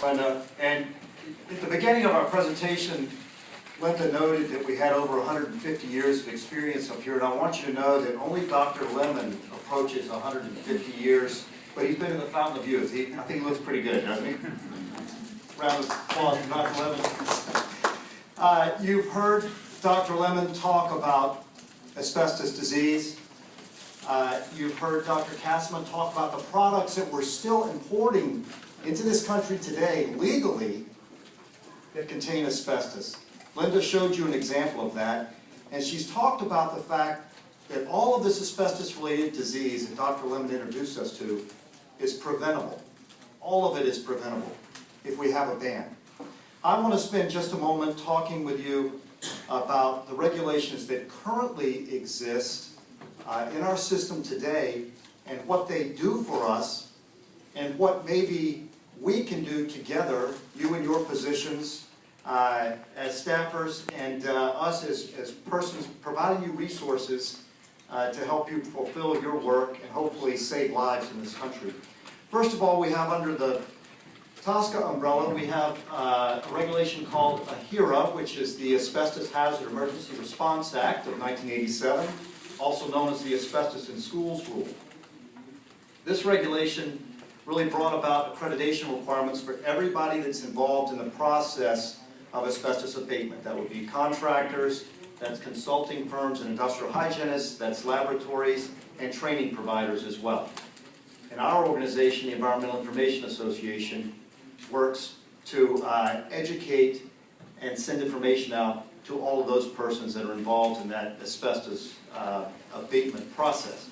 Brenda, and at the beginning of our presentation, Linda noted that we had over 150 years of experience up here, and I want you to know that only Dr. Lemon approaches 150 years, but he's been in the fountain of youth. I think he looks pretty good, doesn't he? Round of applause for Dr. Lemon. You've heard Dr. Lemon talk about asbestos disease. You've heard Dr. Kasman talk about the products that we're still importing into this country today legally that contain asbestos. Linda showed you an example of that, and she's talked about the fact that all of this asbestos-related disease that Dr. Lemon introduced us to is preventable. All of it is preventable if we have a ban. I want to spend just a moment talking with you about the regulations that currently exist in our system today and what they do for us and what maybe we can do together, you in your positions as staffers and us as persons providing you resources to help you fulfill your work and hopefully save lives in this country. First of all, we have under the TSCA umbrella, we have a regulation called AHERA, which is the Asbestos Hazard Emergency Response Act of 1987, also known as the Asbestos in Schools Rule. This regulation really brought about accreditation requirements for everybody that's involved in the process of asbestos abatement. That would be contractors, that's consulting firms and industrial hygienists, that's laboratories, and training providers as well. And our organization, the Environmental Information Association, works to educate and send information out to all of those persons that are involved in that asbestos abatement process.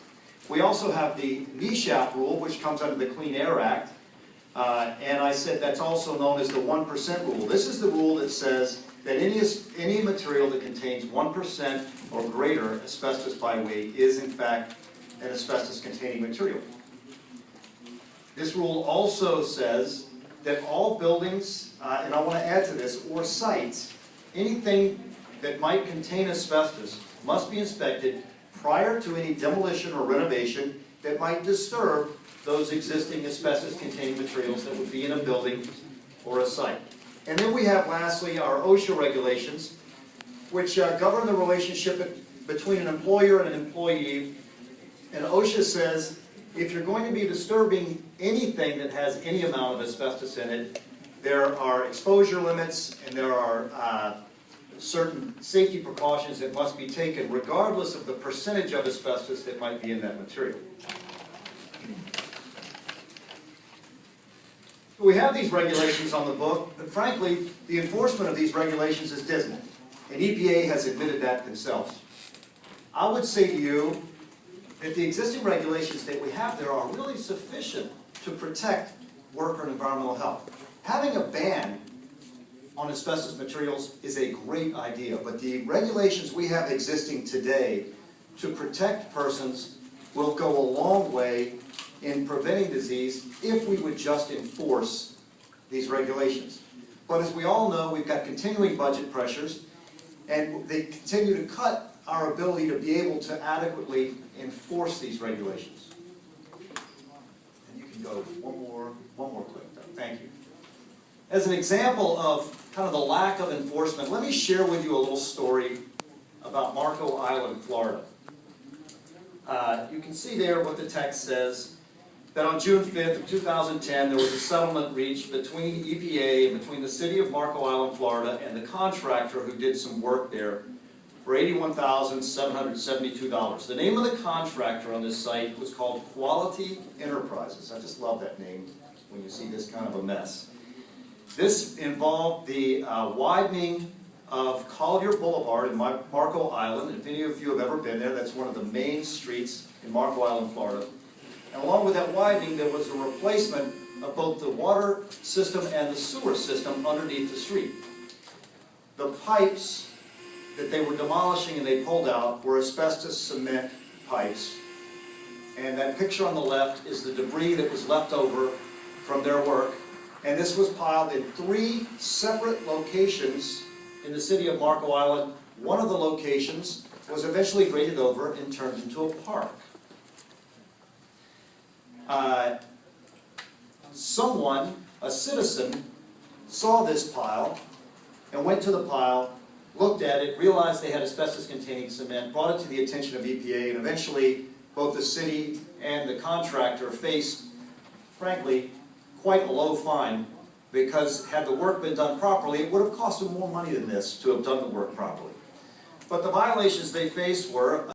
We also have the NESHAP rule, which comes under the Clean Air Act, and I said that's also known as the 1% rule. This is the rule that says that any material that contains 1% or greater asbestos by weight is in fact an asbestos-containing material. This rule also says that all buildings, and I want to add to this, or sites, anything that might contain asbestos must be inspected prior to any demolition or renovation that might disturb those existing asbestos-containing materials that would be in a building or a site. And then we have, lastly, our OSHA regulations, which govern the relationship between an employer and an employee. And OSHA says if you're going to be disturbing anything that has any amount of asbestos in it, there are exposure limits and there are certain safety precautions that must be taken regardless of the percentage of asbestos that might be in that material. We have these regulations on the book, but frankly, the enforcement of these regulations is dismal, and EPA has admitted that themselves. I would say to you that the existing regulations that we have there are really sufficient to protect worker and environmental health. Having a ban on asbestos materials is a great idea, but the regulations we have existing today to protect persons will go a long way in preventing disease if we would just enforce these regulations. But as we all know, we've got continuing budget pressures, and they continue to cut our ability to be able to adequately enforce these regulations. And you can go one more clip. Thank you. As an example of kind of the lack of enforcement, let me share with you a little story about Marco Island, Florida. You can see there what the text says, that on June 5th of 2010, there was a settlement reached between EPA and between the city of Marco Island, Florida, and the contractor who did some work there for $81,772. The name of the contractor on this site was called Quality Enterprises. I just love that name when you see this kind of a mess. This involved the widening of Collier Boulevard in Marco Island. If any of you have ever been there, that's one of the main streets in Marco Island, Florida. And along with that widening, there was a replacement of both the water system and the sewer system underneath the street. The pipes that they were demolishing and they pulled out were asbestos cement pipes. And that picture on the left is the debris that was left over from their work. And this was piled in 3 separate locations in the city of Marco Island. One of the locations was eventually graded over and turned into a park. Someone, a citizen, saw this pile and went to the pile, looked at it, realized they had asbestos-containing cement, brought it to the attention of EPA, and eventually both the city and the contractor faced, frankly, quite a low fine, because had the work been done properly, it would have cost them more money than this to have done the work properly. But the violations they faced were